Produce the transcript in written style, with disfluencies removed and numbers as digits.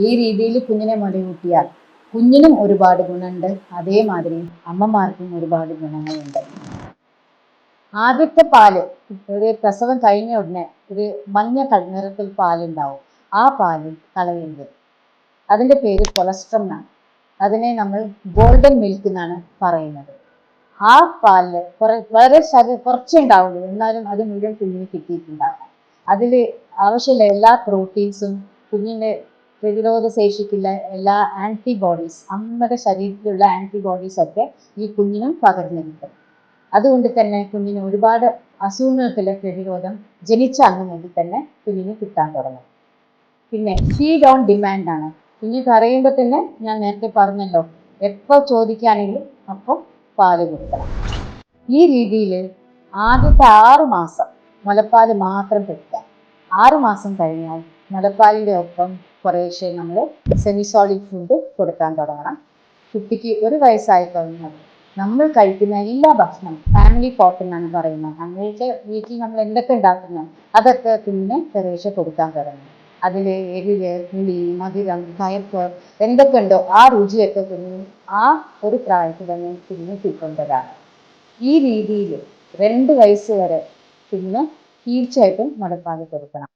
ഈ രീതിയിൽ കുഞ്ഞിനെ മുലയൂട്ടിയാൽ കുഞ്ഞിനും ഒരുപാട് ഗുണമുണ്ട്, അതേമാതിരി അമ്മമാർക്കും ഒരുപാട് ഗുണങ്ങളുണ്ട്. ആദ്യത്തെ പാല് ഒരു പ്രസവം കഴിഞ്ഞ ഉടനെ ഒരു മഞ്ഞ നിറത്തിൽ പാലുണ്ടാവും. ആ പാല് കളയരുത്. അതിൻ്റെ പേര് കൊളസ്ട്രം എന്നാണ്. അതിനെ നമ്മൾ ഗോൾഡൻ മിൽക്ക് എന്നാണ് പറയുന്നത്. ആ പാലില് വളരെ കുറച്ചേ ഉണ്ടാവുള്ളൂ, എന്നാലും അത് മുഴുവൻ കുഞ്ഞിന് കിട്ടിയിട്ടുണ്ടാകും. അതിൽ ആവശ്യമുള്ള എല്ലാ പ്രോട്ടീൻസും കുഞ്ഞിൻ്റെ പ്രതിരോധ ശേഷിക്കുള്ള എല്ലാ ആൻറ്റിബോഡീസ്, അമ്മയുടെ ശരീരത്തിലുള്ള ആൻറ്റിബോഡീസ് ഒക്കെ ഈ കുഞ്ഞിനും പകർന്നു കിട്ടും. അതുകൊണ്ട് തന്നെ കുഞ്ഞിന് ഒരുപാട് അസുഖങ്ങൾക്കുള്ള പ്രതിരോധം ജനിച്ച അന്ന് മുതൽ തന്നെ കുഞ്ഞിന് കിട്ടാൻ തുടങ്ങും. പിന്നെ ഫീഡ് ഓൺ ഡിമാൻഡ് ആണ്. കുഞ്ഞ് കരയുമ്പോൾ തന്നെ ഞാൻ നേരത്തെ പറഞ്ഞല്ലോ, എപ്പോൾ ചോദിക്കുകയാണെങ്കിലും അപ്പോൾ പാല് കൊടുക്കണം. ഈ രീതിയിൽ ആദ്യത്തെ 6 മാസം മുലപ്പാൽ മാത്രം കൊടുക്കുക. 6 മാസം കഴിഞ്ഞാൽ മുലപ്പാലിൻ്റെ ഒപ്പം കുറേശ്ശെ നമ്മൾ സെമി സോളിഡ് ഫുഡ് കൊടുക്കാൻ തുടങ്ങണം. കുട്ടിക്ക് 1 വയസ്സായി കഴിഞ്ഞാൽ നമ്മൾ കഴിക്കുന്ന എല്ലാ ഭക്ഷണം ഫാമിലി പോട്ട് എന്നാണ് പറയുന്നത്. നമ്മളുടെ വീട്ടിൽ നമ്മൾ എന്തൊക്കെ ഉണ്ടാക്കുന്നു അതൊക്കെ കുഞ്ഞിന് കുറേശ്ശെ കൊടുക്കാൻ തുടങ്ങും. അതിൽ എരിവ്, പുളി, മധുരം, കയപ്പ് എന്തൊക്കെ ഉണ്ടോ ആ രുചിയൊക്കെ കുഞ്ഞിന് ആ ഒരു പ്രായത്തിൽ തന്നെ കുഞ്ഞിന് കിട്ടേണ്ടതാണ്. ഈ രീതിയിൽ 2 വയസ്സ് വരെ കുഞ്ഞിന് തീർച്ചയായിട്ടും മുലപ്പാൽ കൊടുക്കണം.